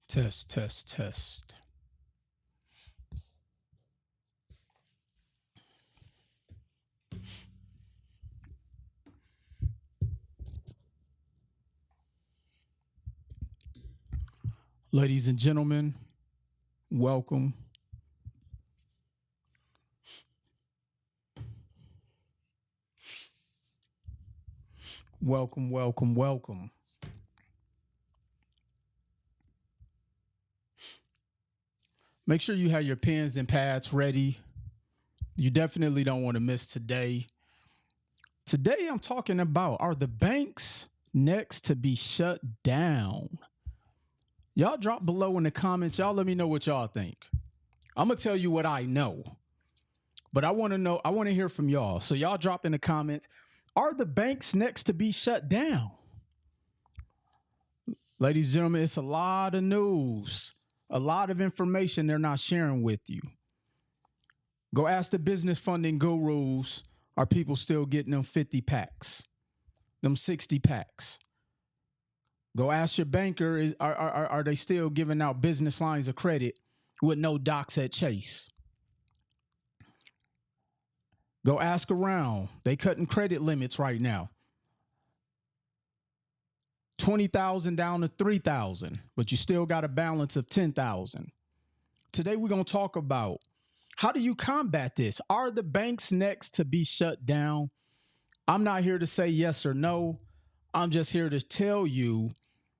Test, test, test. Ladies and gentlemen, welcome. Welcome, welcome, welcome. Make sure you have your pens and pads ready. You definitely don't want to miss today. Today, I'm talking about, are the banks next to be shut down? Y'all drop below in the comments. Y'all let me know what y'all think. I'm going to tell you what I know, but I want to hear from y'all. So y'all drop in the comments. Are the banks next to be shut down? Ladies and gentlemen, it's a lot of news, a lot of information they're not sharing with you. Go ask the business funding gurus, are people still getting them 50 packs, them 60 packs? Go ask your banker, are they still giving out business lines of credit with no docs at Chase? Go ask around. They cutting credit limits right now. 20,000 down to 3,000, but you still got a balance of 10,000. Today we're going to talk about, how do you combat this? Are the banks next to be shut down? I'm not here to say yes or no. I'm just here to tell you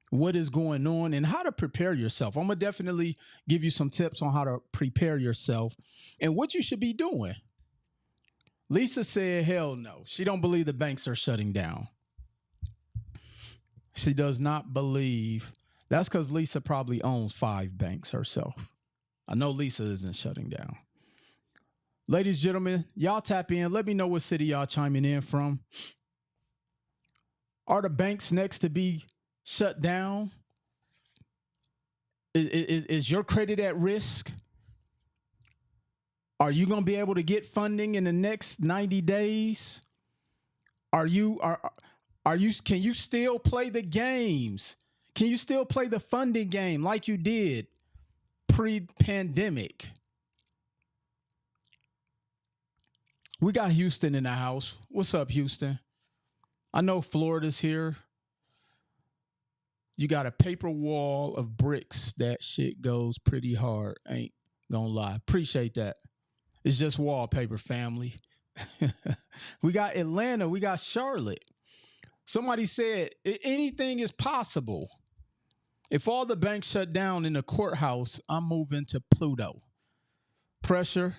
what is going on and how to prepare yourself. I'm going to definitely give you some tips on how to prepare yourself and what you should be doing. Lisa said, hell no. She don't believe the banks are shutting down. She does not believe. That's because Lisa probably owns 5 banks herself. I know Lisa isn't shutting down. Ladies and gentlemen, y'all tap in. Let me know what city y'all chiming in from. Are the banks next to be shut down? Is your credit at risk? Are you going to be able to get funding in the next 90 days? Are you can you still play the games? Can you still play the funding game like you did pre-pandemic? We got Houston in the house. What's up, Houston? I know Florida's here. You got a paper wall of bricks. That shit goes pretty hard. Ain't gonna lie. Appreciate that. It's just wallpaper, family. We got Atlanta. We got Charlotte. Somebody said anything is possible. If all the banks shut down in the courthouse, I'm moving to Pluto. Pressure.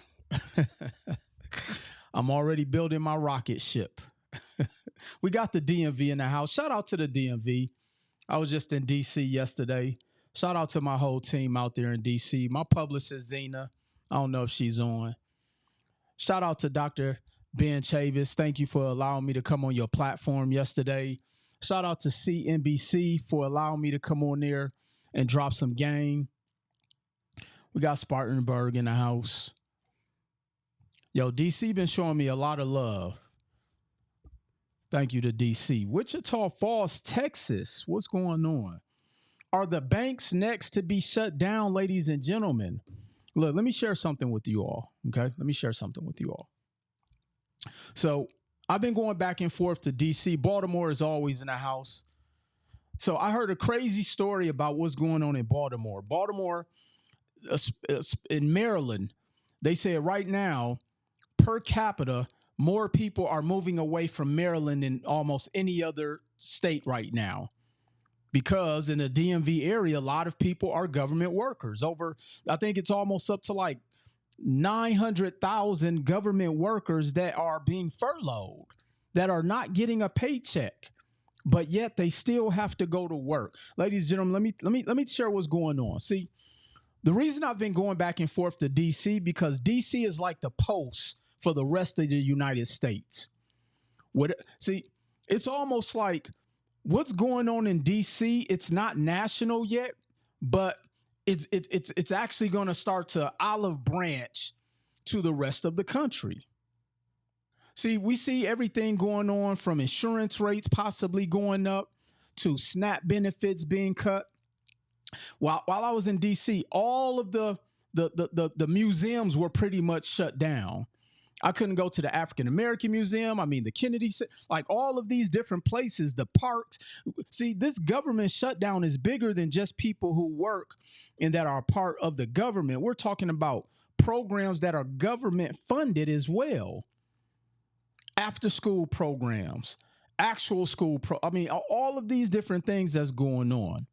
I'm already building my rocket ship. We got the DMV in the house. Shout out to the DMV. I was just in DC yesterday. Shout out to my whole team out there in DC. My publicist, Zena. I don't know if she's on. Shout out to Dr. Ben Chavis. Thank you for allowing me to come on your platform yesterday. Shout out to CNBC for allowing me to come on there and drop some game. We got Spartanburg in the house. Yo, DC been showing me a lot of love. Thank you to DC. Wichita Falls, Texas. What's going on? Are the banks next to be shut down, ladies and gentlemen? Look, let me share something with you all. Okay, let me share something with you all. So I've been going back and forth to DC. Baltimore is always in the house. So I heard a crazy story about what's going on in Baltimore. Baltimore, in Maryland, they say right now, per capita, more people are moving away from Maryland than almost any other state right now. Because in the DMV area, a lot of people are government workers. I think it's almost up to like 900,000 government workers that are being furloughed, that are not getting a paycheck, but yet they still have to go to work. Ladies and gentlemen, let me share what's going on. See, the reason I've been going back and forth to DC, because DC is like the post for the rest of the United States. It's almost like what's going on in DC, it's not national yet, but it's actually going to start to olive branch to the rest of the country. See, we see everything going on from insurance rates possibly going up to SNAP benefits being cut. While I was in DC, all of the museums were pretty much shut down. I couldn't go to the African American Museum. I mean, the Kennedy, like all of these different places, the parks. See, this government shutdown is bigger than just people who work and that are part of the government. We're talking about programs that are government funded as well. After school programs, actual school I mean, all of these different things that's going on.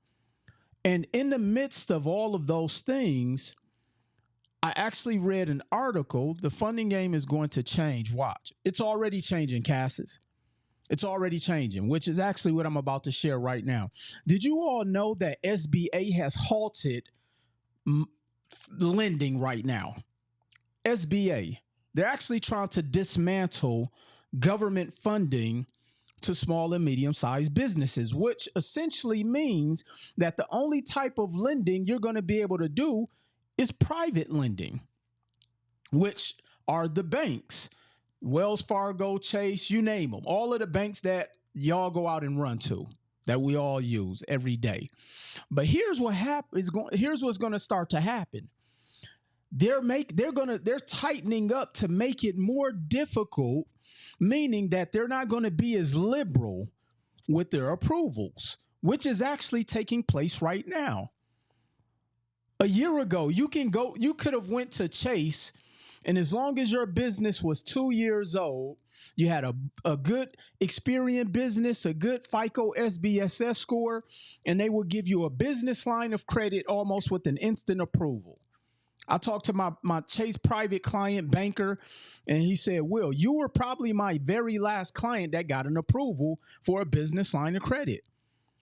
And in the midst of all of those things, I actually read an article. The funding game is going to change. Watch. It's already changing, Cassis. It's already changing, which is actually what I'm about to share right now. Did you all know that SBA has halted lending right now? SBA. They're actually trying to dismantle government funding to small and medium-sized businesses, which essentially means that the only type of lending you're going to be able to do is private lending, which are the banks, Wells Fargo, Chase, you name them, all of the banks that y'all go out and run to, that we all use every day. But here's what here's what's going to start to happen. They're tightening up to make it more difficult, meaning that they're not going to be as liberal with their approvals, which is actually taking place right now. A year ago, you could have went to Chase, and as long as your business was 2 years old, you had a good experienced business, a good FICO SBSS score, and they will give you a business line of credit almost with an instant approval. I talked to my Chase private client banker, and he said, Will, you were probably my very last client that got an approval for a business line of credit.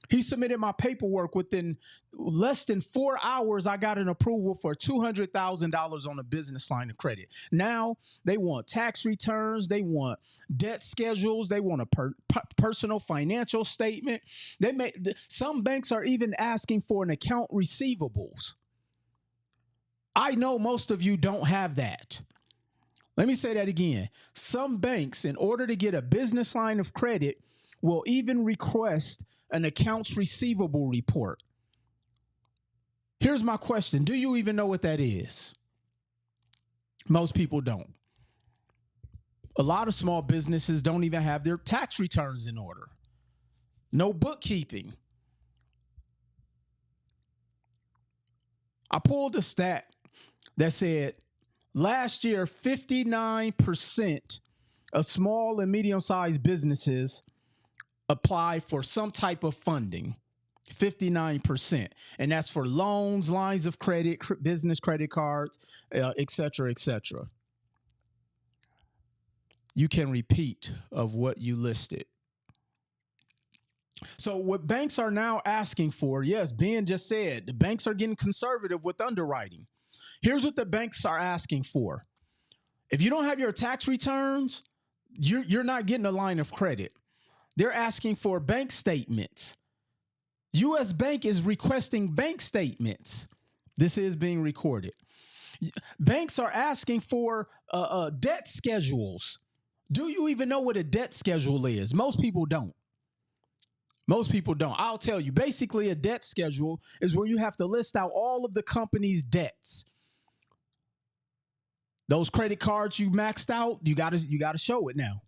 He submitted my paperwork within less than 4 hours. I got an approval for $200,000 on a business line of credit. Now they want tax returns. They want debt schedules. They want a personal financial statement. Some banks are even asking for an account receivables. I know most of you don't have that. Let me say that again. Some banks, in order to get a business line of credit, will even request an accounts receivable report. Here's my question. Do you even know what that is? Most people don't. A lot of small businesses don't even have their tax returns in order. No bookkeeping. I pulled a stat that said last year, 59% of small and medium-sized businesses applied for some type of funding. 59%. And that's for loans, lines of credit, business credit cards, et cetera, et cetera. You can repeat of what you listed. So what banks are now asking for, yes, Ben just said, the banks are getting conservative with underwriting. Here's what the banks are asking for. If you don't have your tax returns, you're not getting a line of credit. They're asking for bank statements. U.S. Bank is requesting bank statements. This is being recorded. Banks are asking for debt schedules. Do you even know what a debt schedule is? Most people don't. Most people don't. I'll tell you. Basically, a debt schedule is where you have to list out all of the company's debts. Those credit cards you maxed out, you gotta show it now.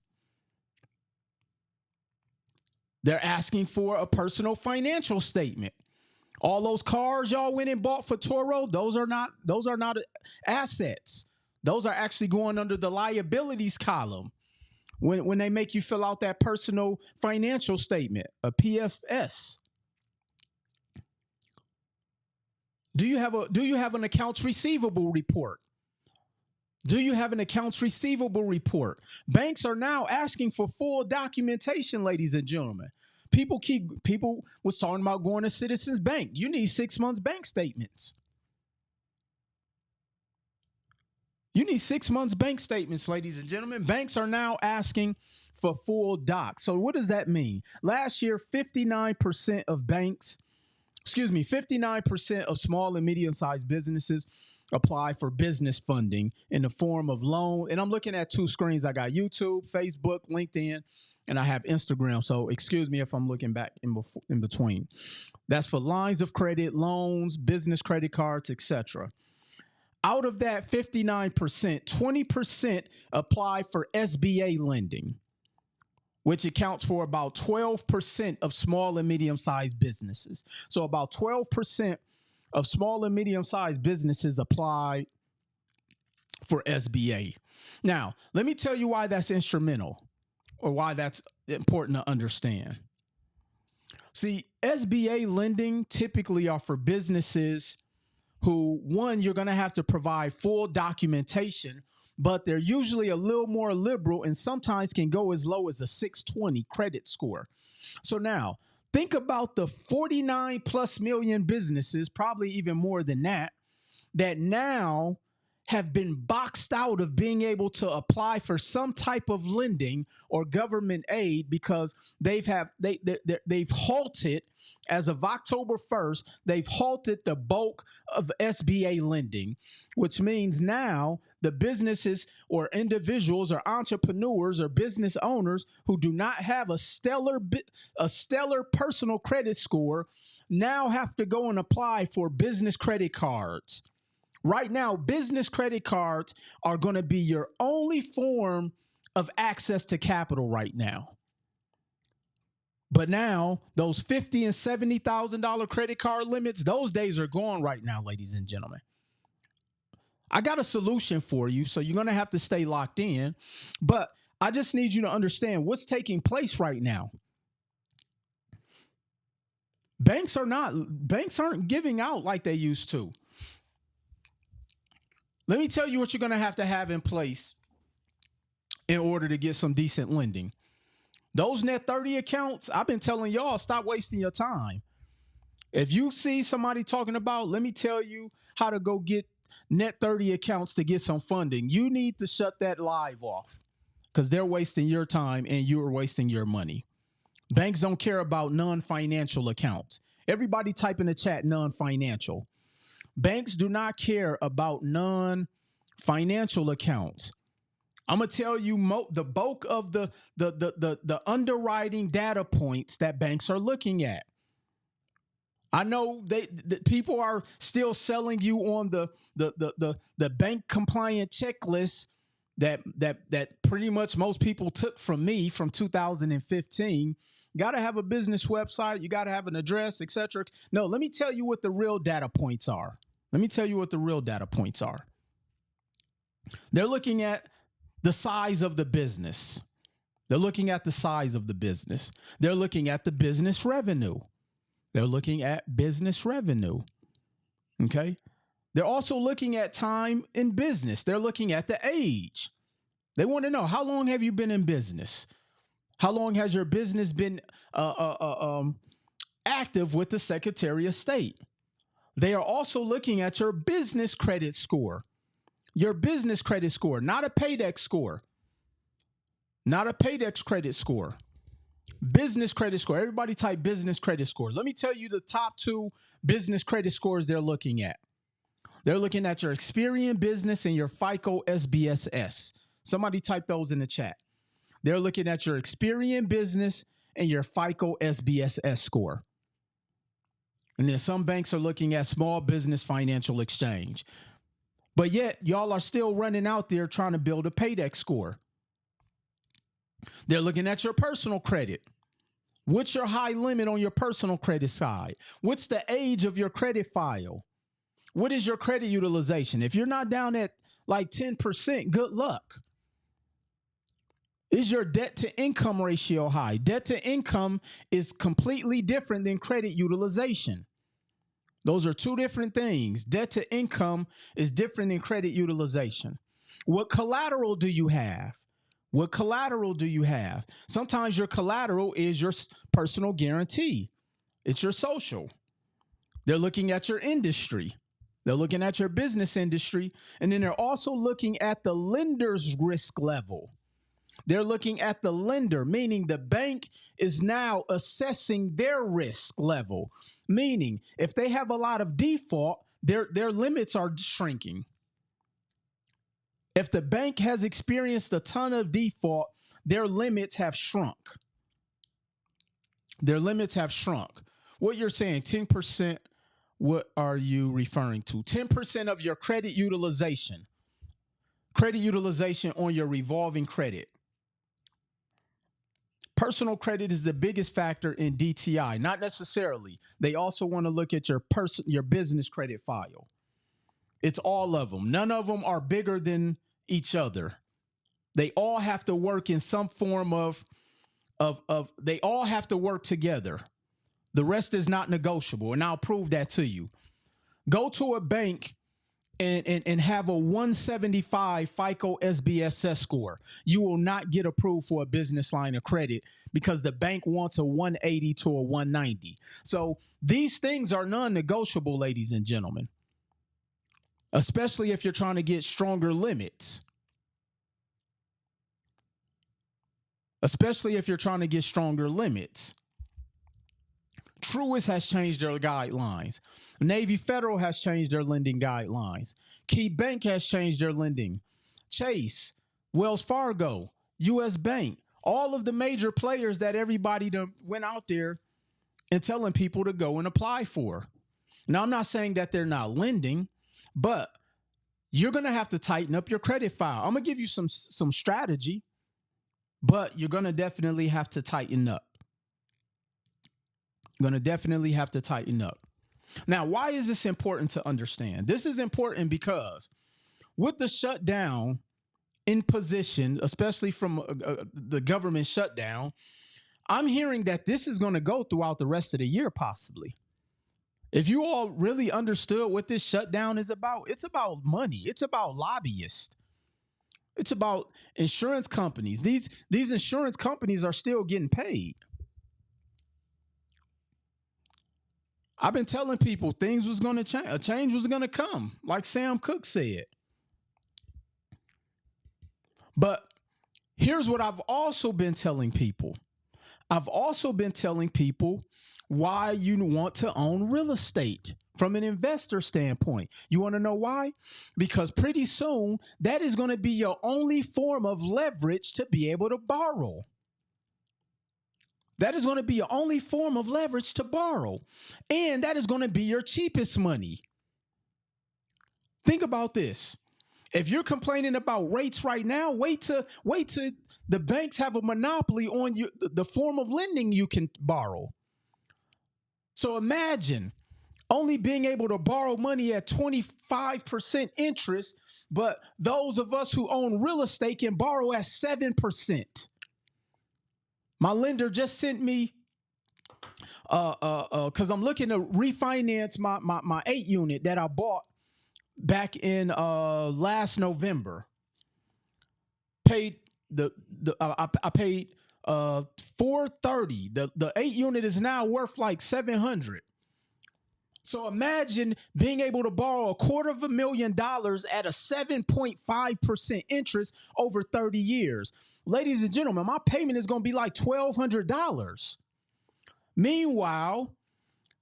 They're asking for a personal financial statement. All those cars y'all went and bought for Toro, those are not assets. Those are actually going under the liabilities column when they make you fill out that personal financial statement, a PFS. Do you have an accounts receivable report? Do you have an accounts receivable report? Banks are now asking for full documentation, ladies and gentlemen. People was talking about going to Citizens Bank. You need 6 months bank statements. You need 6 months bank statements, ladies and gentlemen. Banks are now asking for full docs. So what does that mean? Last year, 59% of small and medium-sized businesses apply for business funding in the form of loan. And I'm looking at two screens. I got YouTube, Facebook, LinkedIn. and I have Instagram. So excuse me if I'm looking back in between. That's for lines of credit, loans, business credit cards, etc. Out of that 59%, 20% apply for SBA lending, which accounts for about 12% of small and medium-sized businesses. So about 12% of small and medium-sized businesses apply for SBA. Now, let me tell you why that's instrumental, or why that's important to understand. See, SBA lending typically are for businesses who, one, you're going to have to provide full documentation, but they're usually a little more liberal and sometimes can go as low as a 620 credit score. So now, think about the 49 plus million businesses, probably even more than that now have been boxed out of being able to apply for some type of lending or government aid because they've halted, as of October 1st, they've halted the bulk of SBA lending, which means now the businesses or individuals or entrepreneurs or business owners who do not have a stellar personal credit score now have to go and apply for business credit cards. Right now, business credit cards are going to be your only form of access to capital right now. But now, those $50,000 and $70,000 credit card limits, those days are gone right now, ladies and gentlemen. I got a solution for you, so you're going to have to stay locked in. But I just need you to understand what's taking place right now. Banks aren't giving out like they used to. Let me tell you what you're going to have in place in order to get some decent lending. Those net 30 accounts, I've been telling y'all, stop wasting your time. If you see somebody talking about, let me tell you how to go get net 30 accounts to get some funding, you need to shut that live off because they're wasting your time and you're wasting your money. Banks don't care about non-financial accounts. Everybody type in the chat non-financial. Banks do not care about non-financial accounts. I'm going to tell you the bulk of the underwriting data points that banks are looking at. I know the people are still selling you on the bank compliant checklist that pretty much most people took from me from 2015. You got to have a business website. You got to have an address, etc. No, let me tell you what the real data points are. They're looking at the size of the business. They're looking at the business revenue. Okay. They're also looking at time in business. They're looking at the age. They want to know, how long have you been in business? How long has your business been active with the Secretary of State? They are also looking at your business credit score. Not a Paydex score. Business credit score. Everybody type business credit score. Let me tell you the top 2 business credit scores they're looking at. They're looking at your Experian Business and your FICO SBSS. Somebody type those in the chat. They're looking at your Experian Business and your FICO SBSS score. And then some banks are looking at Small Business Financial Exchange. But yet, y'all are still running out there trying to build a Paydex score. They're looking at your personal credit. What's your high limit on your personal credit side? What's the age of your credit file? What is your credit utilization? If you're not down at like 10%, good luck. Is your debt to income ratio high? Debt to income is completely different than credit utilization. Those are 2 different things. Debt to income is different than credit utilization. What collateral do you have? Sometimes your collateral is your personal guarantee. It's your social. They're looking at your industry. They're looking at your business industry. And then they're also looking at the lender's risk level. They're looking at the lender, meaning the bank is now assessing their risk level, meaning if they have a lot of default, their limits are shrinking. If the bank has experienced a ton of default, their limits have shrunk. Their limits have shrunk. What you're saying, 10%, what are you referring to? 10% of your credit utilization on your revolving credit. Personal credit is the biggest factor in DTI, not necessarily. They also want to look at your business credit file. It's all of them. None of them are bigger than each other. They all have to work in some form of they all have to work together. The rest is not negotiable, and I'll prove that to you. Go to a bank and have a 175 FICO SBSS score. You will not get approved for a business line of credit because the bank wants a 180 to a 190. So these things are non-negotiable, ladies and gentlemen, especially if you're trying to get stronger limits. Truist has changed their guidelines. Navy Federal has changed their lending guidelines. Key Bank has changed their lending. Chase, Wells Fargo, U.S. Bank, all of the major players that everybody went out there and telling people to go and apply for. Now, I'm not saying that they're not lending, but you're going to have to tighten up your credit file. I'm going to give you some strategy, but you're going to definitely have to tighten up. Now, why is this important to understand? This is important because with the shutdown in position, especially from the government shutdown, I'm hearing that this is going to go throughout the rest of the year, possibly. If you all really understood what this shutdown is about, it's about money. It's about lobbyists. It's about insurance companies. These insurance companies are still getting paid. I've been telling people things was going to change. A change was going to come, like Sam Cooke said. But here's what I've also been telling people. Why you want to own real estate from an investor standpoint. You want to know why? Because pretty soon, that is going to be your only form of leverage to be able to borrow. That is going to be your only form of leverage to borrow. And that is going to be your cheapest money. Think about this. If you're complaining about rates right now, wait till the banks have a monopoly on the form of lending you can borrow. So imagine only being able to borrow money at 25% interest, but those of us who own real estate can borrow at 7%. My lender just sent me, because I'm looking to refinance my 8 unit that I bought back in last November. I paid $430. The 8 unit is now worth like $700. So imagine being able to borrow $250,000 at a 7.5% interest over 30 years. Ladies and gentlemen, my payment is going to be like $1,200. Meanwhile,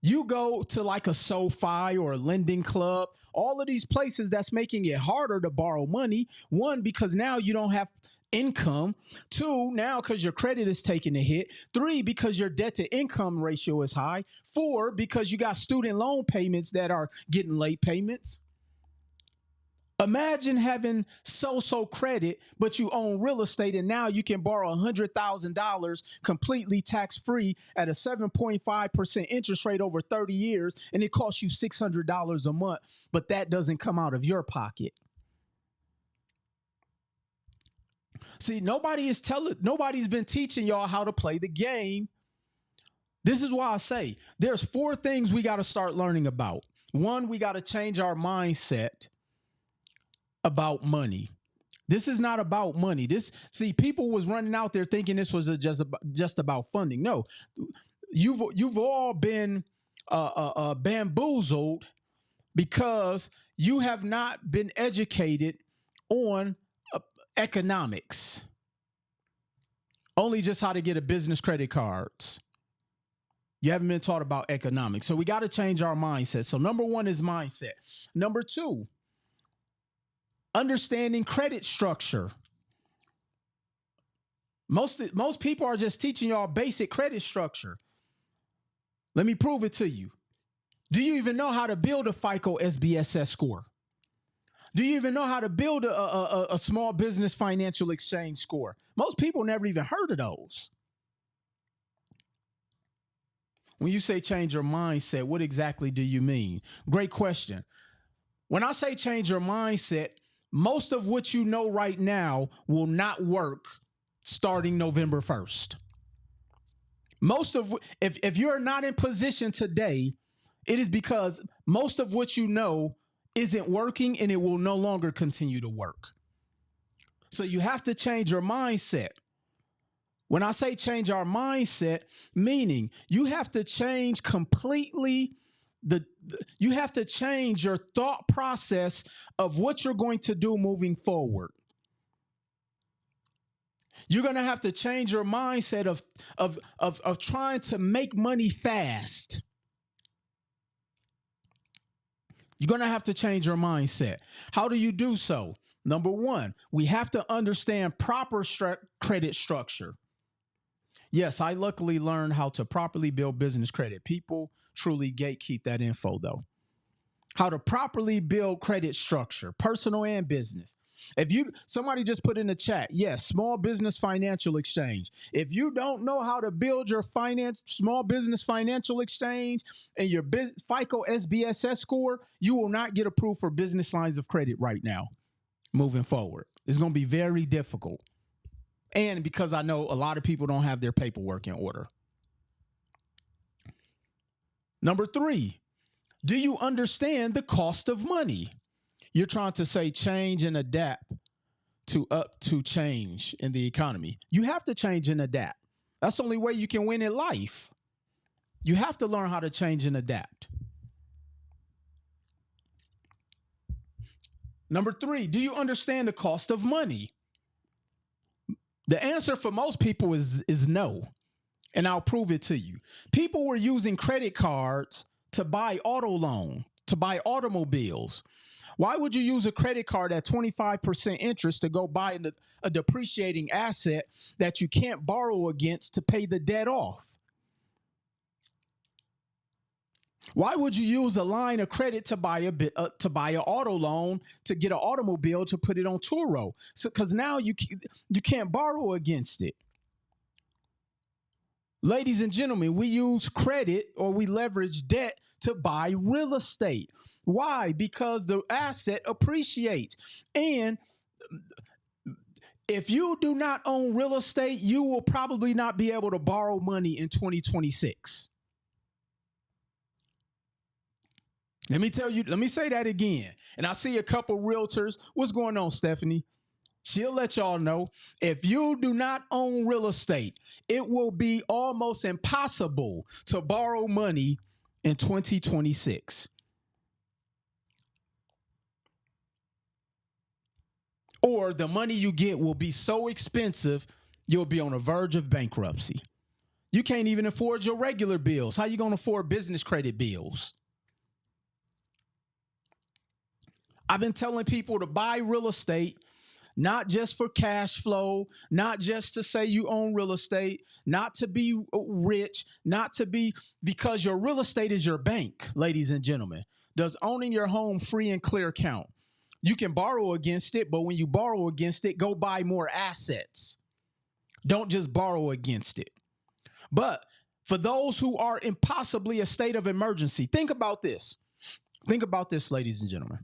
you go to like a SoFi or a lending club, all of these places that's making it harder to borrow money. 1, because now you don't have income. 2, now because your credit is taking a hit. 3, because your debt to income ratio is high. 4, because you got student loan payments that are getting late payments. Imagine having so-so credit, but you own real estate, and now you can borrow $100,000 completely tax-free at a 7.5% interest rate over 30 years, and it costs you $600 a month, but that doesn't come out of your pocket. See, nobody's been teaching y'all how to play the game. This is why I say there's 4 things we got to start learning about. 1, we got to change our mindset about money. This is not about money. People was running out there thinking this was just about funding. No, you've all been bamboozled because you have not been educated on economics. Only just how to get a business credit cards. You haven't been taught about economics. So we got to change our mindset. So number 1 is mindset. Number 2, understanding credit structure. Most people are just teaching y'all basic credit structure. Let me prove it to you. Do you even know how to build a FICO SBSS score? Do you even know how to build a small business financial exchange score? Most people never even heard of those. When you say change your mindset, what exactly do you mean? Great question. When I say change your mindset, most of what you know right now will not work starting November 1st. If you're not in position today, it is because most of what you know isn't working and it will no longer continue to work. So you have to change your mindset. When I say change our mindset, meaning you have to change completely you have to change your thought process of what you're going to do moving forward. You're going to have to change your mindset of trying to make money fast. You're going to have to change your mindset. How do you do so? Number one, we have to understand proper credit structure. Yes, I luckily learned how to properly build business credit. People truly gatekeep that info, though. How to properly build credit structure, personal and business. Somebody just put in the chat, yes, small business financial exchange. If you don't know how to build your small business financial exchange and your FICO SBSS score, you will not get approved for business lines of credit right now. Moving forward, it's going to be very difficult. And because I know a lot of people don't have their paperwork in order. Number 3, do you understand the cost of money? You're trying to say change and adapt to change in the economy. You have to change and adapt. That's the only way you can win in life. You have to learn how to change and adapt. Number 3, do you understand the cost of money? The answer for most people is no. And I'll prove it to you. People were using credit cards to buy auto loan, to buy automobiles. Why would you use a credit card at 25% interest to go buy a depreciating asset that you can't borrow against to pay the debt off? Why would you use a line of credit to buy an auto loan to get an automobile to put it on Turo? Because now you can't borrow against it. Ladies and gentlemen, we use credit or we leverage debt to buy real estate. Why? Because the asset appreciates. And if you do not own real estate, you will probably not be able to borrow money in 2026. Let me say that again. And I see a couple realtors. What's going on, Stephanie? She'll let y'all know, if you do not own real estate, it will be almost impossible to borrow money in 2026. Or the money you get will be so expensive, you'll be on the verge of bankruptcy. You can't even afford your regular bills. How you going to afford business credit bills? I've been telling people to buy real estate, not just for cash flow, not just to say you own real estate, not to be rich, because your real estate is your bank, ladies and gentlemen. Does owning your home free and clear count? You can borrow against it, but when you borrow against it, go buy more assets. Don't just borrow against it. But for those who are in possibly a state of emergency, think about this. Think about this, ladies and gentlemen.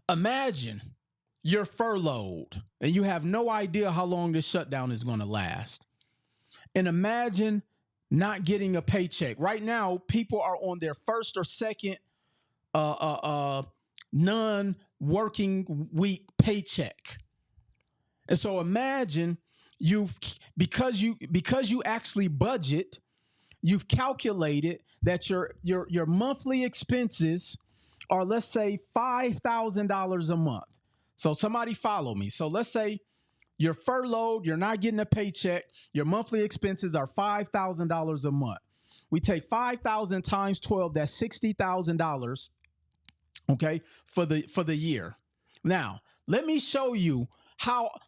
Imagine you're furloughed and you have no idea how long this shutdown is going to last. And imagine not getting a paycheck. Right now, people are on their first or second non-working week paycheck. And so imagine because you actually budget, you've calculated that your monthly expenses are, let's say, $5,000 a month. So somebody follow me. So let's say you're furloughed, you're not getting a paycheck, your monthly expenses are $5,000 a month. We take 5,000 times 12, that's $60,000, okay, for the year. Now, let me show you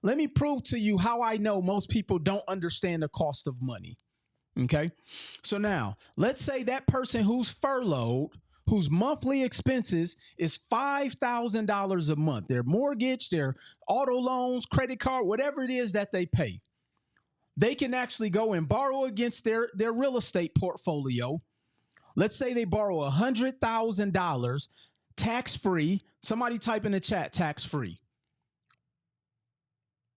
let me prove to you how I know most people don't understand the cost of money. Okay. So now let's say that person who's furloughed, whose monthly expenses is $5,000 a month, their mortgage, their auto loans, credit card, whatever it is that they pay, they can actually go and borrow against their real estate portfolio. Let's say they borrow $100,000 tax free. Somebody type in the chat, tax free.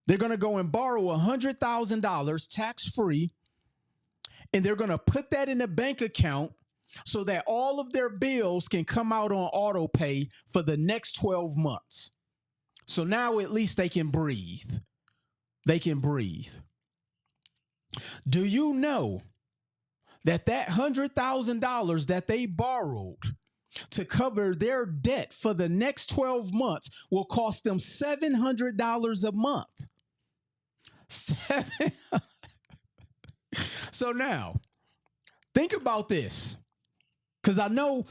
They're going to go and borrow $100,000 tax free, and they're going to put that in a bank account so that all of their bills can come out on auto pay for the next 12 months. So now at least they can breathe. They can breathe. Do you know that $100,000 that they borrowed to cover their debt for the next 12 months will cost them $700 a month? So now, think about this, because I know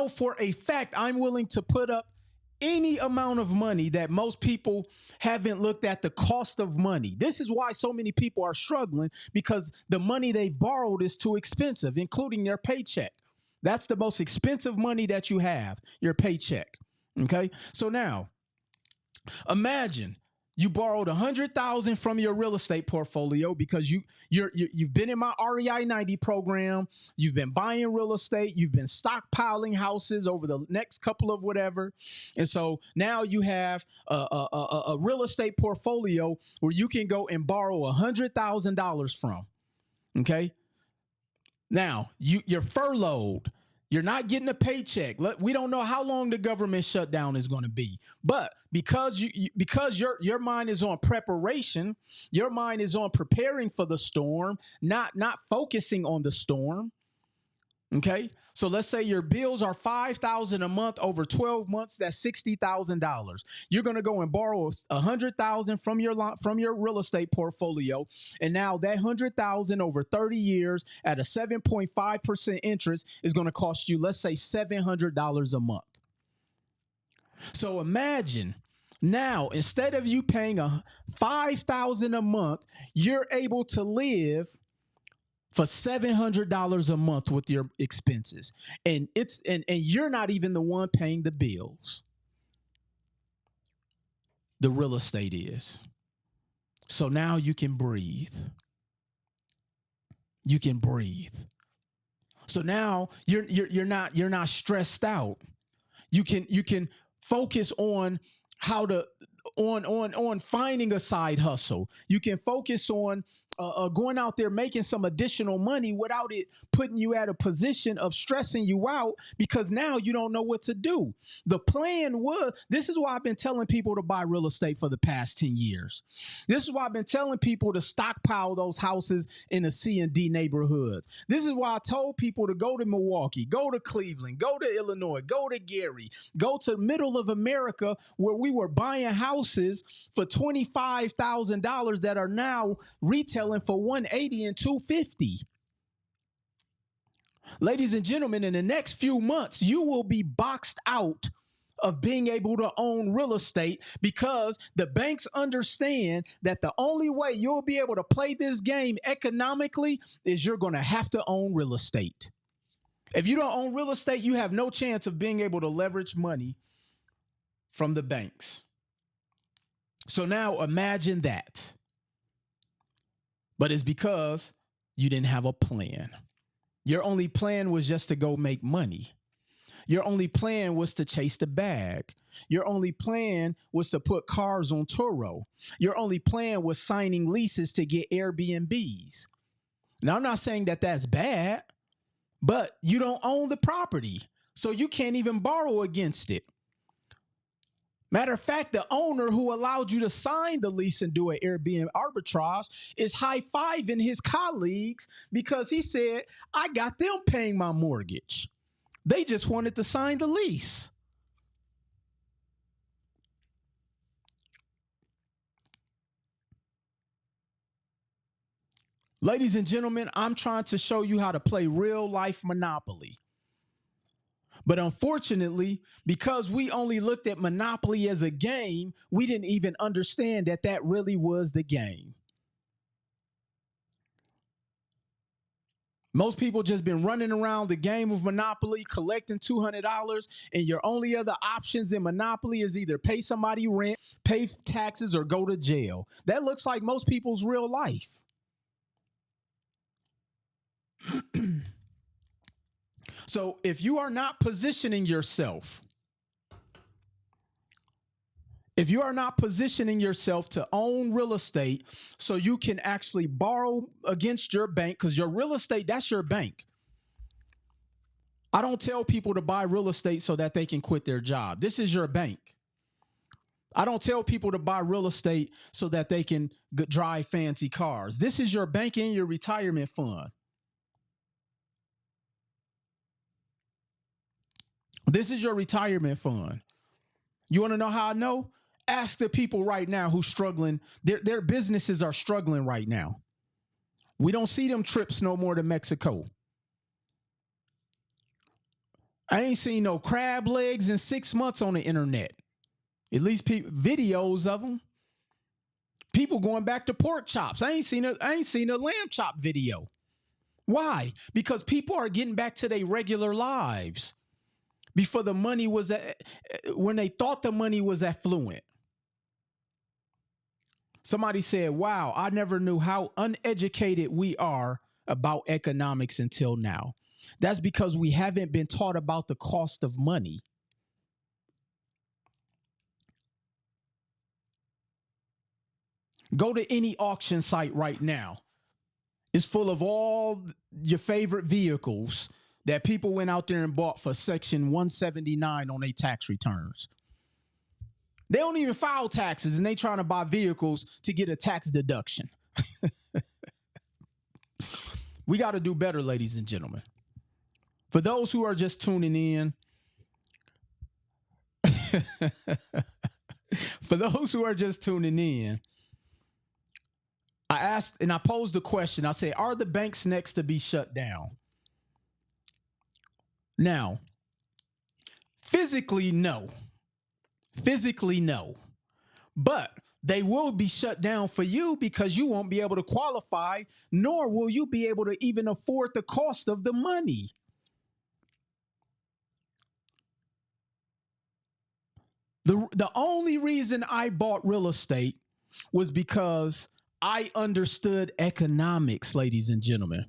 for a fact I'm willing to put up any amount of money that most people haven't looked at the cost of money. This is why so many people are struggling, because the money they've borrowed is too expensive, including their paycheck. That's the most expensive money that you have, your paycheck. Okay, so now imagine you borrowed $100,000 from your real estate portfolio because you've been in my REI 90 program. You've been buying real estate. You've been stockpiling houses over the next couple of whatever. And so now you have a real estate portfolio where you can go and borrow $100,000 from. Okay. Now you're furloughed. You're not getting a paycheck. We don't know how long the government shutdown is going to be, but because your mind is on preparation, your mind is on preparing for the storm, not focusing on the storm. Okay, so let's say your bills are $5,000 a month over 12 months. That's $60,000. You're going to go and borrow $100,000 from your real estate portfolio, and now that $100,000 over 30 years at a 7.5% interest is going to cost you, let's say, $700 a month. So imagine now, instead of you paying $5,000 a month, you're able to live for $700 a month with your expenses. And you're not even the one paying the bills. The real estate is. So now you can breathe. You can breathe. So now you're not stressed out. You can focus on how to on finding a side hustle. You can focus on going out there making some additional money without it putting you at a position of stressing you out, because now you don't know what to do. The plan was, this is why I've been telling people to buy real estate for the past 10 years. This is why I've been telling people to stockpile those houses in the C and D neighborhoods. This is why I told people to go to Milwaukee, go to Cleveland, go to Illinois, go to Gary, go to middle of America, where we were buying houses for $25,000 that are now retailing for $180 and $250. Ladies and gentlemen, in the next few months, you will be boxed out of being able to own real estate, because the banks understand that the only way you'll be able to play this game economically is you're going to have to own real estate. If you don't own real estate, you have no chance of being able to leverage money from the banks. So now imagine that. But it's because you didn't have a plan. Your only plan was just to go make money. Your only plan was to chase the bag. Your only plan was to put cars on Turo. Your only plan was signing leases to get Airbnbs. Now, I'm not saying that that's bad, but you don't own the property, so you can't even borrow against it. Matter of fact, the owner who allowed you to sign the lease and do an Airbnb arbitrage is high-fiving his colleagues because he said, I got them paying my mortgage. They just wanted to sign the lease. Ladies and gentlemen, I'm trying to show you how to play real life Monopoly. But unfortunately, because we only looked at Monopoly as a game, we didn't even understand that that really was the game. Most people just been running around the game of Monopoly collecting $200, and your only other options in Monopoly is either pay somebody rent, pay taxes, or go to jail. That looks like most people's real life. So if you are not positioning yourself, to own real estate so you can actually borrow against your bank, because your real estate, that's your bank. I don't tell people to buy real estate so that they can quit their job. This is your bank. I don't tell people to buy real estate so that they can drive fancy cars. This is your bank and your retirement fund. This is your retirement fund. You want to know how I know? Ask the people right now who's struggling. Their businesses are struggling right now. We don't see them trips no more to Mexico. I ain't seen no crab legs in 6 months on the internet. At least videos of them. People going back to pork chops. I ain't seen a lamb chop video. Why? Because people are getting back to their regular lives before the money was when they thought the money was affluent. Somebody said, wow, I never knew how uneducated we are about economics until now. That's because we haven't been taught about the cost of money. Go to any auction site right now. It's full of all your favorite vehicles that people went out there and bought for Section 179 on their tax returns. They don't even file taxes, and they trying to buy vehicles to get a tax deduction. We got to do better, ladies and gentlemen. For those who are just tuning in, I asked and I posed a question. I say, are the banks next to be shut down? Now, physically, no. But they will be shut down for you because you won't be able to qualify, nor will you be able to even afford the cost of the money. The only reason I bought real estate was because I understood economics, ladies and gentlemen.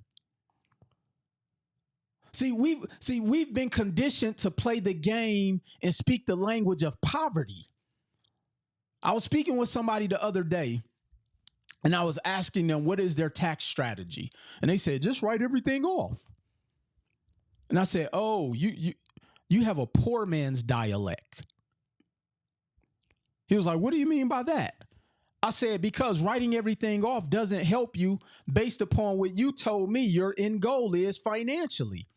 See, we've been conditioned to play the game and speak the language of poverty. I was speaking with somebody the other day, and I was asking them what is their tax strategy, and they said just write everything off. And I said, "Oh, you have a poor man's dialect." He was like, "What do you mean by that?" I said, "Because writing everything off doesn't help you based upon what you told me your end goal is financially.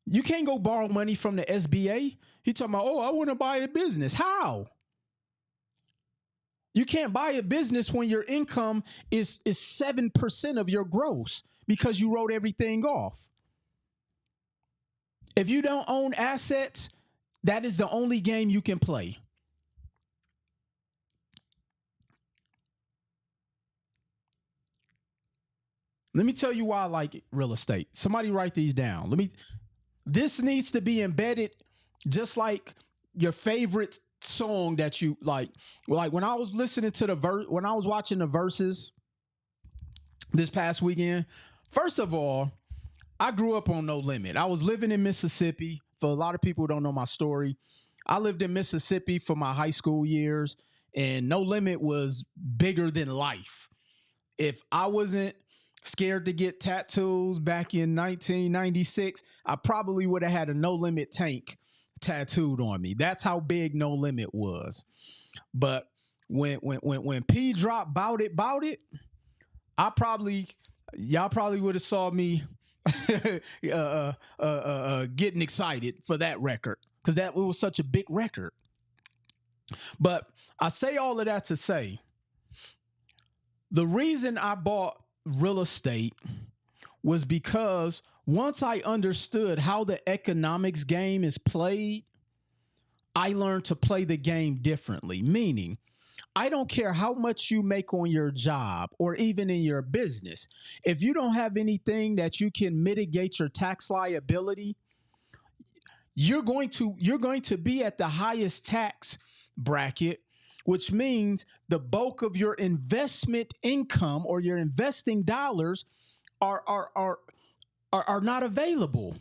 You can't go borrow money from the SBA. He talking about, oh, I want to buy a business. How? You can't buy a business when your income is 7% of your gross because you wrote everything off. If you don't own assets, that is the only game you can play." Let me tell you why I like real estate. Somebody write these down. This needs to be embedded just like your favorite song that you like. Like when I was listening to when I was watching the verses this past weekend, first of all, I grew up on No Limit. I was living in Mississippi. For a lot of people who don't know my story, I lived in Mississippi for my high school years, and No Limit was bigger than life. If I wasn't scared to get tattoos back in 1996, I probably would have had a No Limit tank tattooed on me. That's how big No Limit was. But when P dropped Bout It, y'all probably would have saw me getting excited for that record because it was such a big record. But I say all of that to say the reason I bought real estate was because once I understood how the economics game is played, I learned to play the game differently. Meaning, I don't care how much you make on your job or even in your business. If you don't have anything that you can mitigate your tax liability, you're going to be at the highest tax bracket, which means the bulk of your investment income or your investing dollars are not available.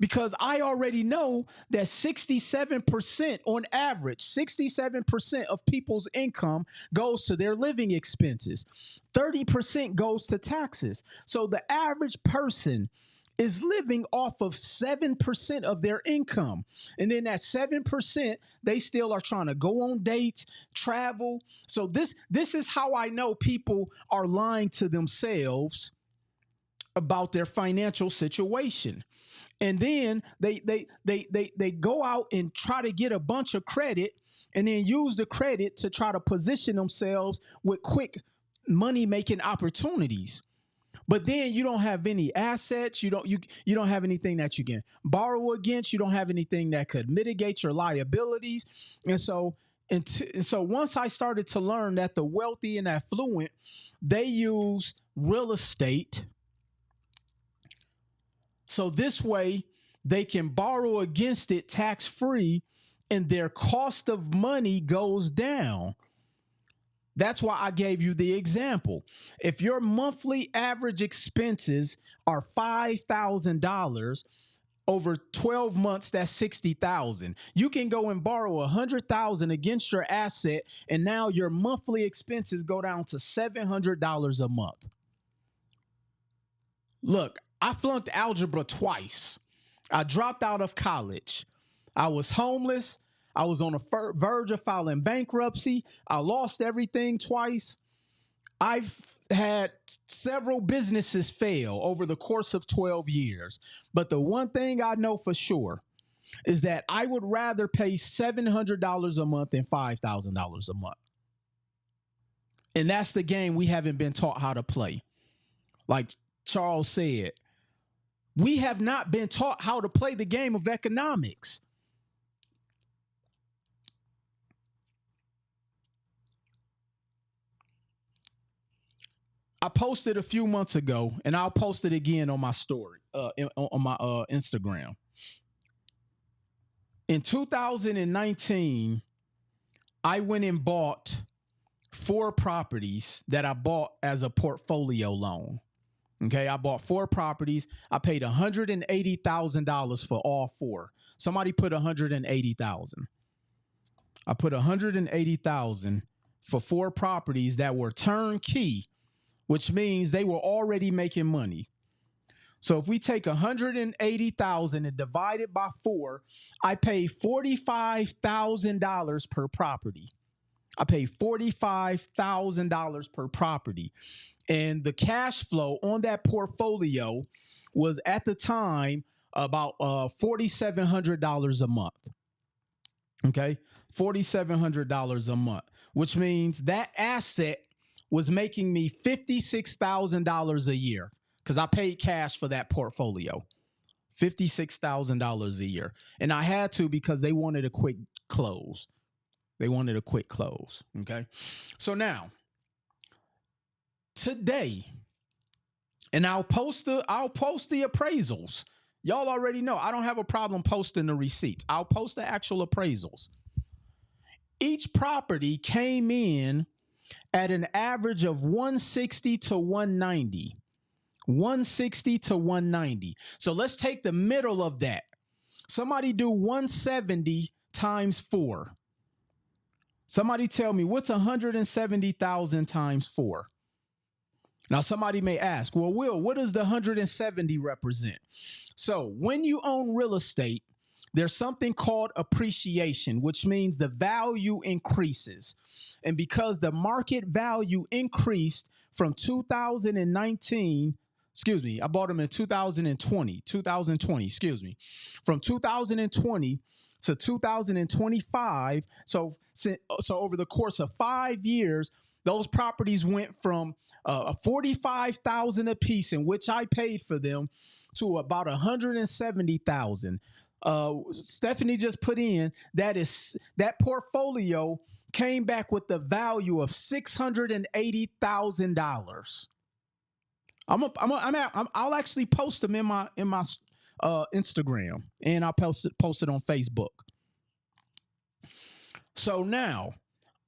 Because I already know that 67% on average, 67% of people's income goes to their living expenses. 30% goes to taxes. So the average person is living off of 7% of their income. And then that 7%, they still are trying to go on dates, travel. So this is how I know people are lying to themselves about their financial situation. And then they go out and try to get a bunch of credit and then use the credit to try to position themselves with quick money making opportunities. But then you don't have any assets. You don't have anything that you can borrow against. You don't have anything that could mitigate your liabilities. And so once I started to learn that the wealthy and affluent, they use real estate. So this way they can borrow against it tax free and their cost of money goes down. That's why I gave you the example. If your monthly average expenses are $5,000 over 12 months, that's $60,000. You can go and borrow $100,000 against your asset, and now your monthly expenses go down to $700 a month. Look, I flunked algebra twice. I dropped out of college. I was homeless. I was on the verge of filing bankruptcy. I lost everything twice. I've had several businesses fail over the course of 12 years. But the one thing I know for sure is that I would rather pay $700 a month than $5,000 a month. And that's the game we haven't been taught how to play. Like Charles said, we have not been taught how to play the game of economics. I posted a few months ago, and I'll post it again on my story, on my Instagram. In 2019, I went and bought 4 properties that I bought as a portfolio loan. Okay, I bought 4 properties. I paid $180,000 for all 4. Somebody put $180,000. I put $180,000 for 4 properties that were turnkey, which means they were already making money. So if we take $180,000 and divide it by 4, I pay $45,000 per property. I pay $45,000 per property. And the cash flow on that portfolio was at the time about $4,700 a month. Okay, $4,700 a month, which means that asset was making me $56,000 a year because I paid cash for that portfolio. $56,000 a year. And I had to because they wanted a quick close. Okay. So now, today, and I'll post the appraisals. Y'all already know I don't have a problem posting the receipts. I'll post the actual appraisals. Each property came in at an average of 160 to 190. 160 to 190. So let's take the middle of that. Somebody do 170 times 4. Somebody tell me, what's 170,000 times 4? Now, somebody may ask, well, Will, what does the 170 represent? So when you own real estate, there's something called appreciation, which means the value increases. And because the market value increased from 2019, I bought them in 2020, from 2020 to 2025. So over the course of 5 years, those properties went from 45,000 a piece, in which I paid for them, to about 170,000. Stephanie just put in that portfolio came back with the value of $680,000. I'll actually post them in my Instagram, and I'll post it on Facebook. So now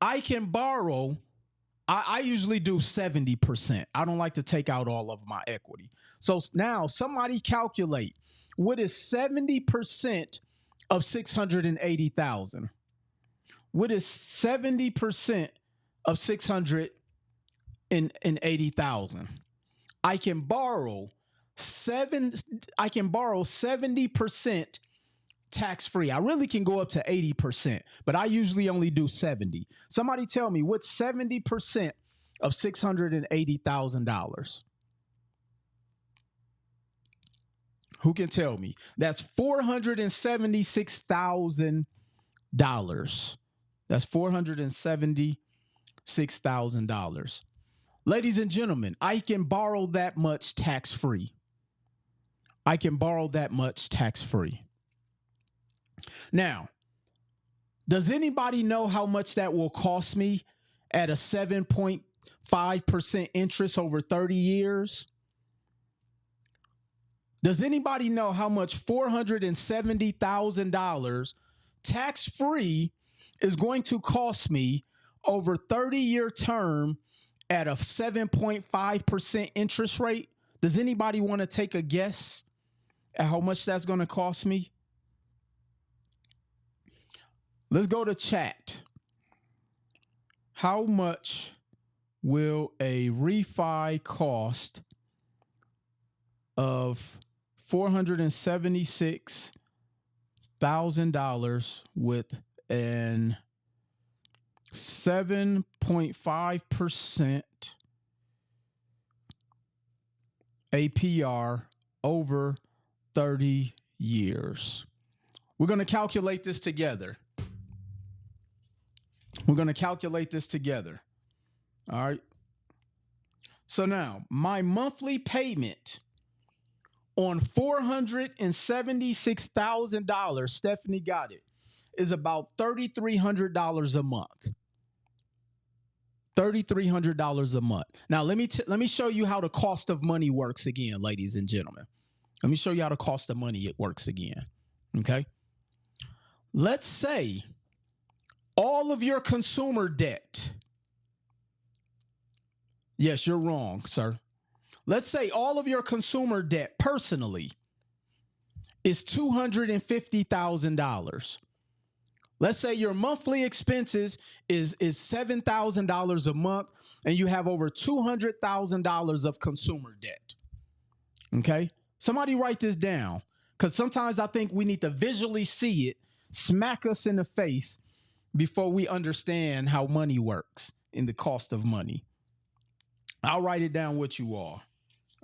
I can borrow. I usually do 70%. I don't like to take out all of my equity. So now somebody calculate, what is 70% of 680,000? What is 70% of 680,000? I can borrow 70% tax free. I really can go up to 80%, but I usually only do 70. Somebody tell me, what's 70% of $680,000? Who can tell me? That's $476,000. That's $476,000. Ladies and gentlemen, I can borrow that much tax free. I can borrow that much tax free. Now, does anybody know how much that will cost me at a 7.5% interest over 30 years? Does anybody know how much $470,000 tax free is going to cost me over 30-year term at a 7.5% interest rate? Does anybody want to take a guess at how much that's going to cost me? Let's go to chat. How much will a refi cost of $476,000 with an 7.5% APR over 30 years? We're going to calculate this together. All right. So now my monthly payment on $476,000, Stephanie got it, is about $3,300 a month. $3,300 a month. Now let me show you how the cost of money works again, ladies and gentlemen. Let me show you how the cost of money works again. Okay. Let's say all of your consumer debt. Yes, you're wrong, sir. Let's say all of your consumer debt personally is $250,000. Let's say your monthly expenses is $7,000 a month, and you have over $200,000 of consumer debt. Okay? Somebody write this down, because sometimes I think we need to visually see it, smack us in the face before we understand how money works and the cost of money. I'll write it down with you all.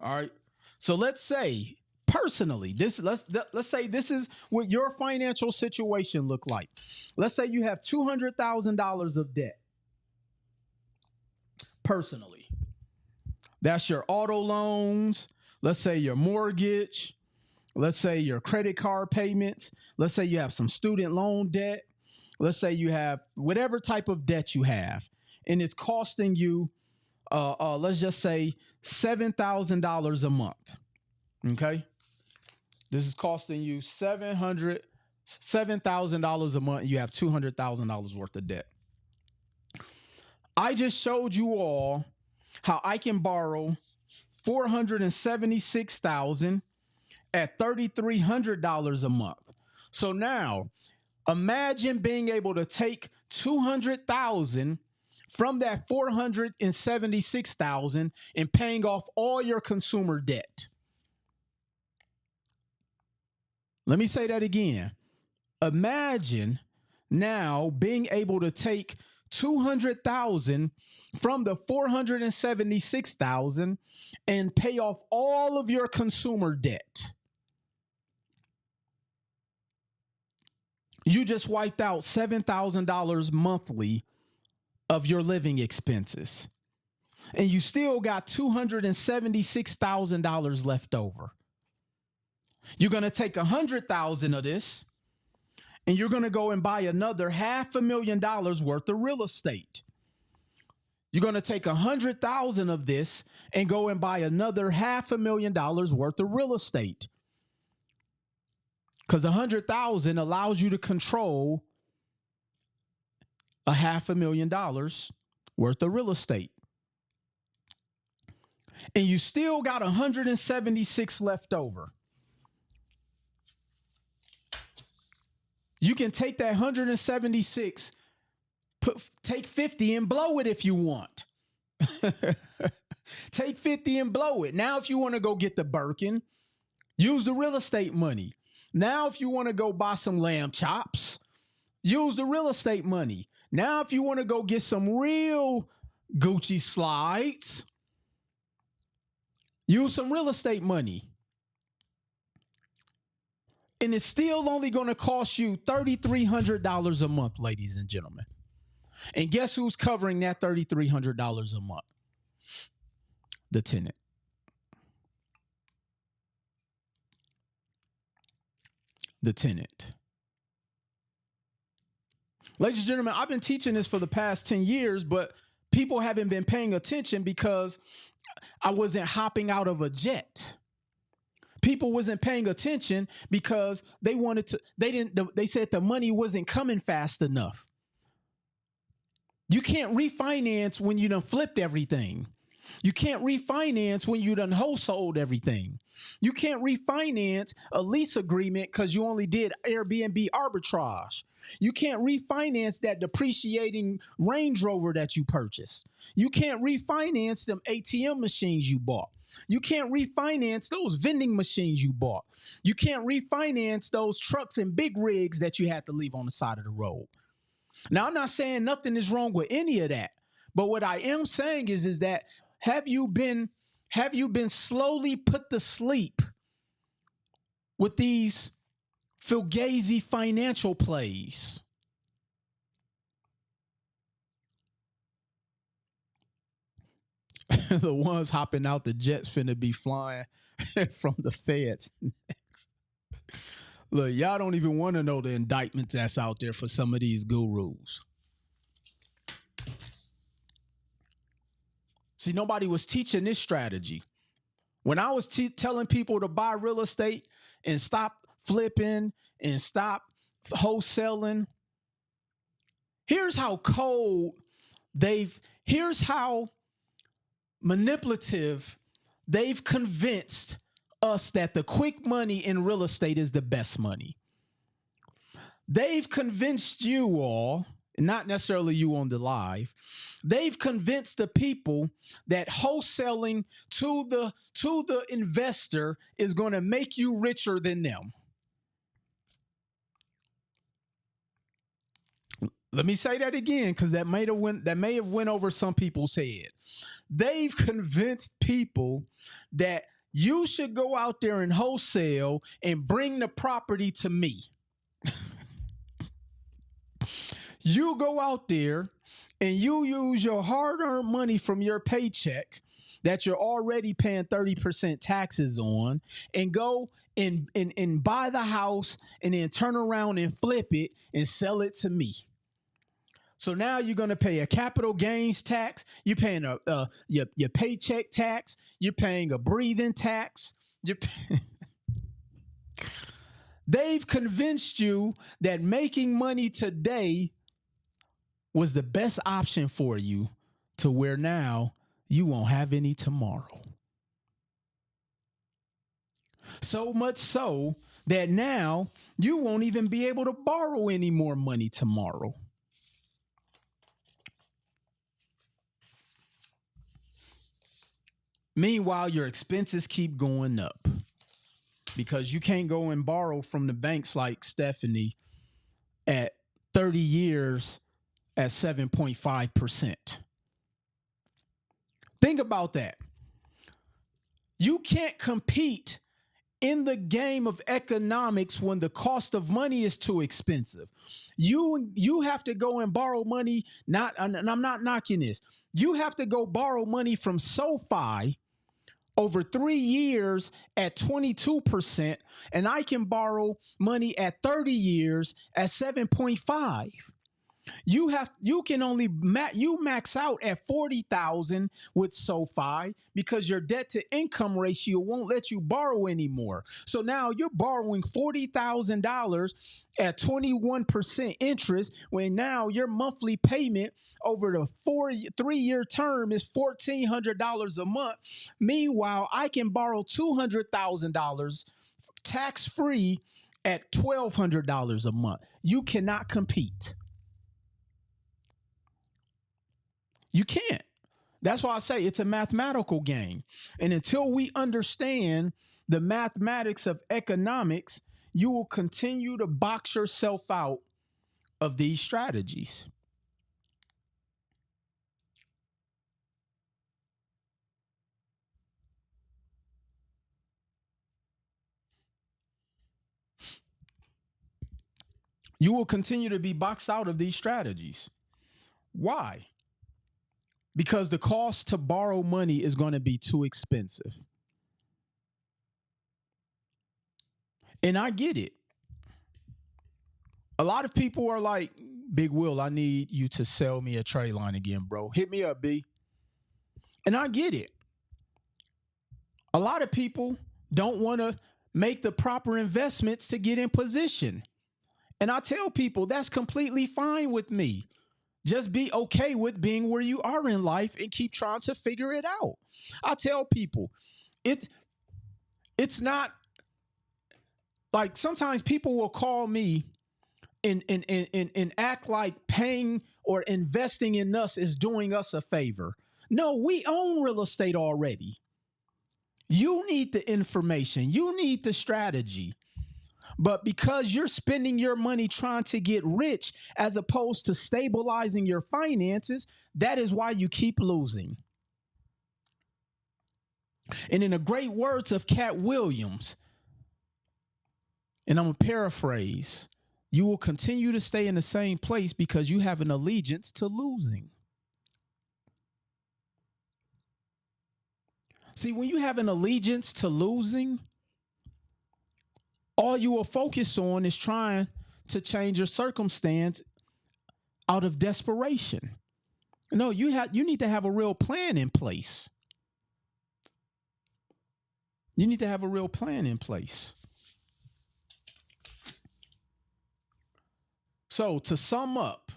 All right. So let's say personally, let's say this is what your financial situation look like. Let's say you have $200,000 of debt personally. That's your auto loans. Let's say your mortgage. Let's say your credit card payments. Let's say you have some student loan debt. Let's say you have whatever type of debt you have, and it's costing you, let's just say $7,000 a month. Okay. This is costing you $7,000 a month. You have $200,000 worth of debt. I just showed you all how I can borrow $476,000 at $3,300 a month. So now imagine being able to take $200,000 from that $476,000 and paying off all your consumer debt. Let me say that again. Imagine now being able to take $200,000 from the $476,000 and pay off all of your consumer debt. You just wiped out $7,000 monthly of your living expenses. And you still got $276,000 left over. You're going to take $100,000 of this and you're going to go and buy another $500,000 worth of real estate. You're going to take $100,000 of this and go and buy another $500,000 worth of real estate. Because $100,000 allows you to control $500,000 worth of real estate. And you still got 176 left over. You can take that 176, take 50 and blow it if you want. Take 50 and blow it. Now, if you want to go get the Birkin, use the real estate money. Now, if you want to go buy some lamb chops, use the real estate money. Now, if you want to go get some real Gucci slides, use some real estate money. And it's still only going to cost you $3,300 a month, ladies and gentlemen. And guess who's covering that $3,300 a month? The tenant. The tenant. Ladies and gentlemen, I've been teaching this for the past 10 years, but people haven't been paying attention because I wasn't hopping out of a jet. People wasn't paying attention because they said the money wasn't coming fast enough. You can't refinance when you done flipped everything. You can't refinance when you done wholesaled everything. You can't refinance a lease agreement because you only did Airbnb arbitrage. You can't refinance that depreciating Range Rover that you purchased. You can't refinance them ATM machines you bought. You can't refinance those vending machines you bought. You can't refinance those trucks and big rigs that you had to leave on the side of the road. Now, I'm not saying nothing is wrong with any of that, but what I am saying is that have you been slowly put to sleep with these fugazi financial plays? The ones hopping out the jets finna be flying from the feds. Look, y'all don't even want to know the indictments that's out there for some of these gurus. See, nobody was teaching this strategy. When I was telling people to buy real estate and stop flipping and stop wholesaling, here's how cold here's how manipulative they've convinced us that the quick money in real estate is the best money. They've convinced you all, not necessarily you on the live, they've convinced the people that wholesaling to the investor is going to make you richer than them. Let me say that again, because that may have went over some people's head. They've convinced people that you should go out there and wholesale and bring the property to me. You go out there and you use your hard-earned money from your paycheck that you're already paying 30% taxes on and go and buy the house and then turn around and flip it and sell it to me. So now you're going to pay a capital gains tax. You're paying your paycheck tax. You're paying a breathing tax. They've convinced you that making money today was the best option for you, to where now you won't have any tomorrow. So much so that now you won't even be able to borrow any more money tomorrow. Meanwhile, your expenses keep going up because you can't go and borrow from the banks like Stephanie at 30 years at 7.5%. Think about that. You can't compete in the game of economics, when the cost of money is too expensive, you have to go and borrow money. Not, and I'm not knocking this. You have to go borrow money from SoFi over 3 years at 22%, and I can borrow money at 30 years at 7.5. You can only max out at 40,000 with SoFi because your debt to income ratio won't let you borrow anymore. So now you're borrowing $40,000 at 21% interest, when now your monthly payment over the 3-year term is $1,400 a month. Meanwhile, I can borrow $200,000 tax free at $1,200 a month. You cannot compete. You can't. That's why I say it's a mathematical game. And until we understand the mathematics of economics, you will continue to box yourself out of these strategies. You will continue to be boxed out of these strategies. Why? Because the cost to borrow money is going to be too expensive. And I get it. A lot of people are like, Big Will, I need you to sell me a trade line again, bro. Hit me up, B. And I get it. A lot of people don't want to make the proper investments to get in position. And I tell people that's completely fine with me. Just be okay with being where you are in life and keep trying to figure it out. I tell people it's not like, sometimes people will call me and act like paying or investing in us is doing us a favor. No, we own real estate already. You need the information. You need the strategy. But because you're spending your money trying to get rich as opposed to stabilizing your finances, that is why you keep losing. And in the great words of Cat Williams, and I'm going to paraphrase, you will continue to stay in the same place because you have an allegiance to losing. See, when you have an allegiance to losing, all you will focus on is trying to change your circumstance out of desperation. No, you need to have a real plan in place. You need to have a real plan in place. So to sum up,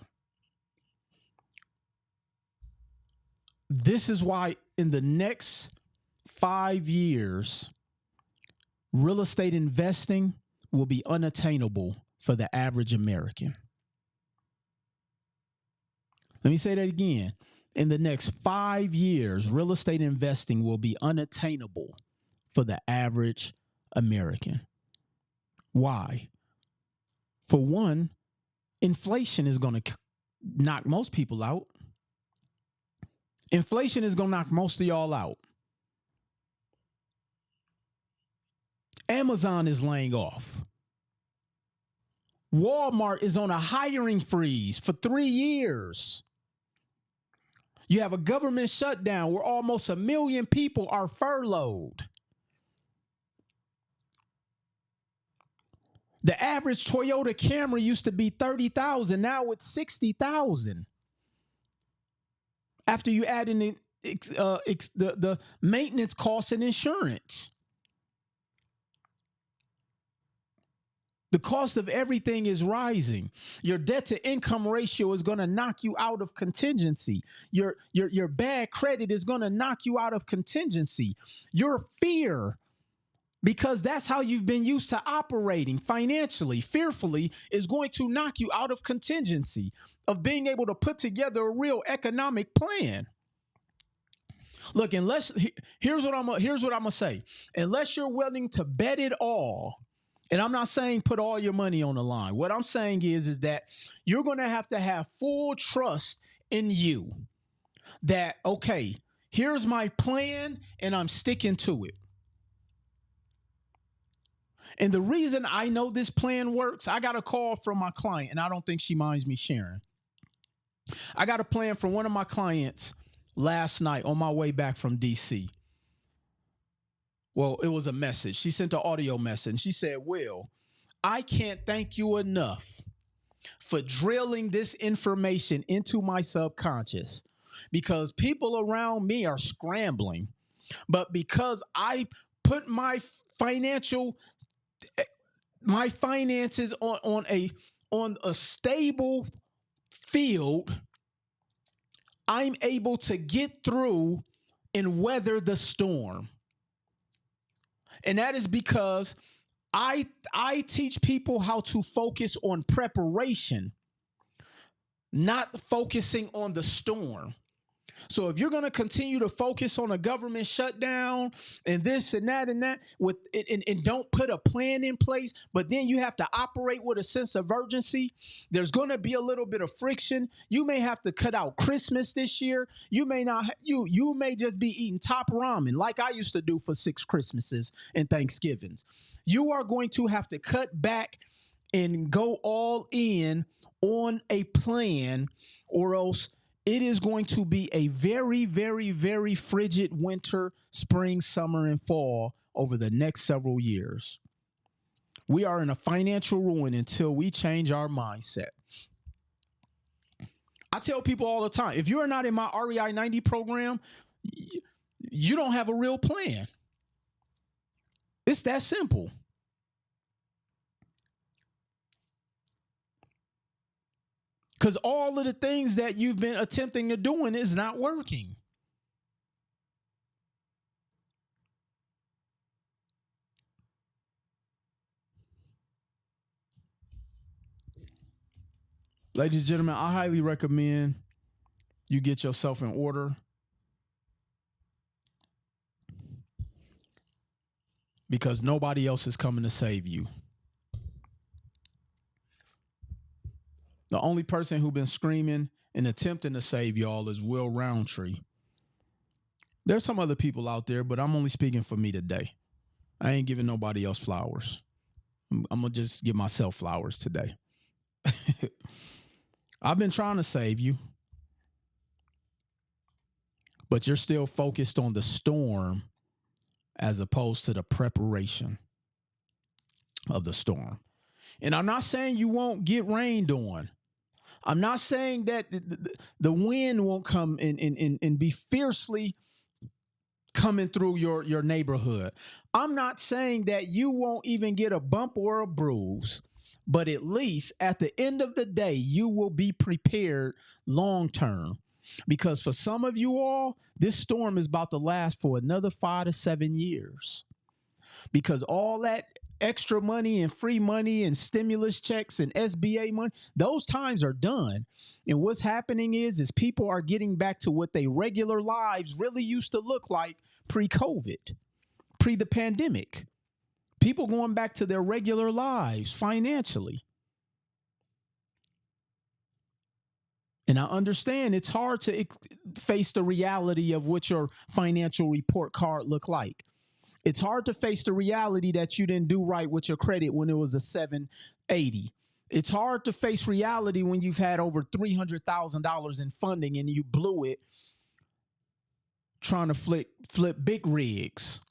this is why in the next 5 years, real estate investing will be unattainable for the average American. Let me say that again. In the next 5 years, real estate investing will be unattainable for the average American. Why? For one, inflation is going to knock most people out. Inflation is going to knock most of y'all out. Amazon is laying off. Walmart is on a hiring freeze for 3 years. You have a government shutdown where almost 1 million people are furloughed. The average Toyota Camry used to be 30,000. Now it's 60,000. After you add in the maintenance costs and insurance. The cost of everything is rising. Your debt to income ratio is going to knock you out of contingency. Your bad credit is going to knock you out of contingency. Your fear, because that's how you've been used to operating financially, fearfully, is going to knock you out of contingency, of being able to put together a real economic plan. Look, here's what I'm gonna say. Unless you're willing to bet it all, and I'm not saying put all your money on the line. What I'm saying is that you're going to have full trust in you that, okay, here's my plan and I'm sticking to it. And the reason I know this plan works, I got a call from my client, and I don't think she minds me sharing. I got a plan from one of my clients last night on my way back from DC. Well, it was a message. She sent an audio message. She said, Will, I can't thank you enough for drilling this information into my subconscious, because people around me are scrambling. But because I put my finances on a stable field, I'm able to get through and weather the storm. And that is because I teach people how to focus on preparation, not focusing on the storm. So if you're going to continue to focus on a government shutdown and this and that and don't put a plan in place, but then you have to operate with a sense of urgency, there's going to be a little bit of friction. You may have to cut out Christmas this year. You may not. You may just be eating top ramen like I used to do for 6 Christmases and Thanksgivings. You are going to have to cut back and go all in on a plan, or else it is going to be a very, very, very frigid winter, spring, summer, and fall over the next several years. We are in a financial ruin until we change our mindset. I tell people all the time, if you're not in my REI 90 program, you don't have a real plan. It's that simple. Because all of the things that you've been attempting to do is not working. Ladies and gentlemen, I highly recommend you get yourself in order, because nobody else is coming to save you. The only person who's been screaming and attempting to save y'all is Will Roundtree. There's some other people out there, but I'm only speaking for me today. I ain't giving nobody else flowers. I'm going to just give myself flowers today. I've been trying to save you, but you're still focused on the storm as opposed to the preparation of the storm. And I'm not saying you won't get rained on. I'm not saying that the wind won't come and be fiercely coming through your neighborhood. I'm not saying that you won't even get a bump or a bruise, but at least at the end of the day, you will be prepared long term. Because for some of you all, this storm is about to last for another 5 to 7 years. Because all that extra money and free money and stimulus checks and SBA money, those times are done. And what's happening is people are getting back to what their regular lives really used to look like pre-COVID, pre the pandemic. People going back to their regular lives financially. And I understand it's hard to face the reality of what your financial report card look like. It's hard to face the reality that you didn't do right with your credit when it was a 780. It's hard to face reality when you've had over $300,000 in funding and you blew it trying to flip big rigs.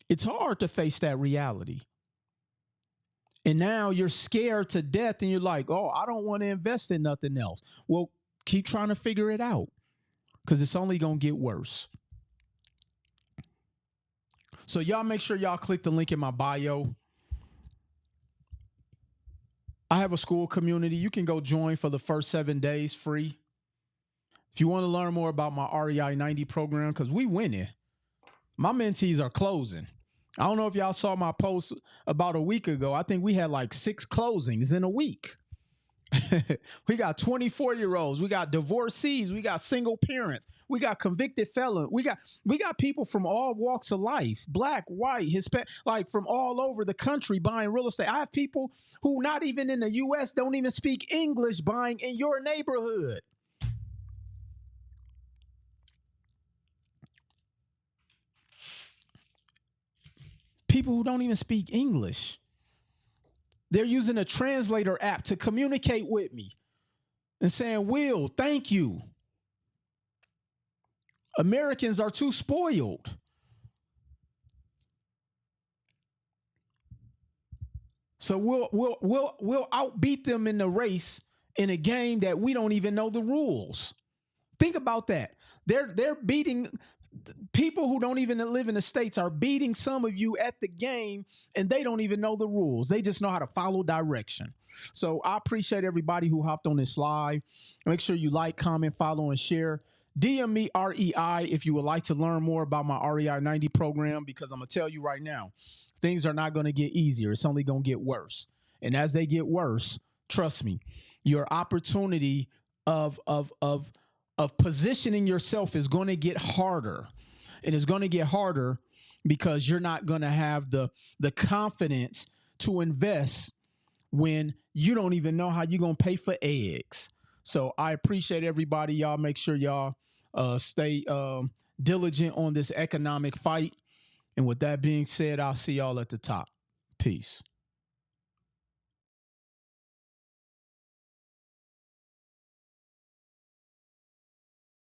It's hard to face that reality. And now you're scared to death and you're like, oh, I don't want to invest in nothing else. Well, keep trying to figure it out, because it's only going to get worse. So y'all make sure y'all click the link in my bio. I have a school community. You can go join for the first 7 days free. If you want to learn more about my REI 90 program, because we winning. My mentees are closing. I don't know if y'all saw my post about a week ago. I think we had like 6 closings in a week. We got 24-year-olds. We got divorcees. We got single parents. We got convicted felons. We got people from all walks of life, black, white, Hispanic, like from all over the country buying real estate. I have people who not even in the U.S. don't even speak English buying in your neighborhood. people who don't even speak English. They're using a translator app to communicate with me and saying, Will, thank you. Americans are too spoiled. So we'll outbeat them in the race in a game that we don't even know the rules. Think about that. They're beating people who don't even live in the States are beating some of you at the game, and they don't even know the rules. They just know how to follow direction. So I appreciate everybody who hopped on this live. Make sure you like, comment, follow, and share. DM me REI if you would like to learn more about my REI 90 program, because I'm going to tell you right now, things are not going to get easier. It's only going to get worse. And as they get worse, trust me, your opportunity of positioning yourself is going to get harder. And it's going to get harder because you're not going to have the confidence to invest when you don't even know how you're going to pay for eggs. So I appreciate everybody. Y'all make sure y'all stay diligent on this economic fight. And with that being said, I'll see y'all at the top. Peace.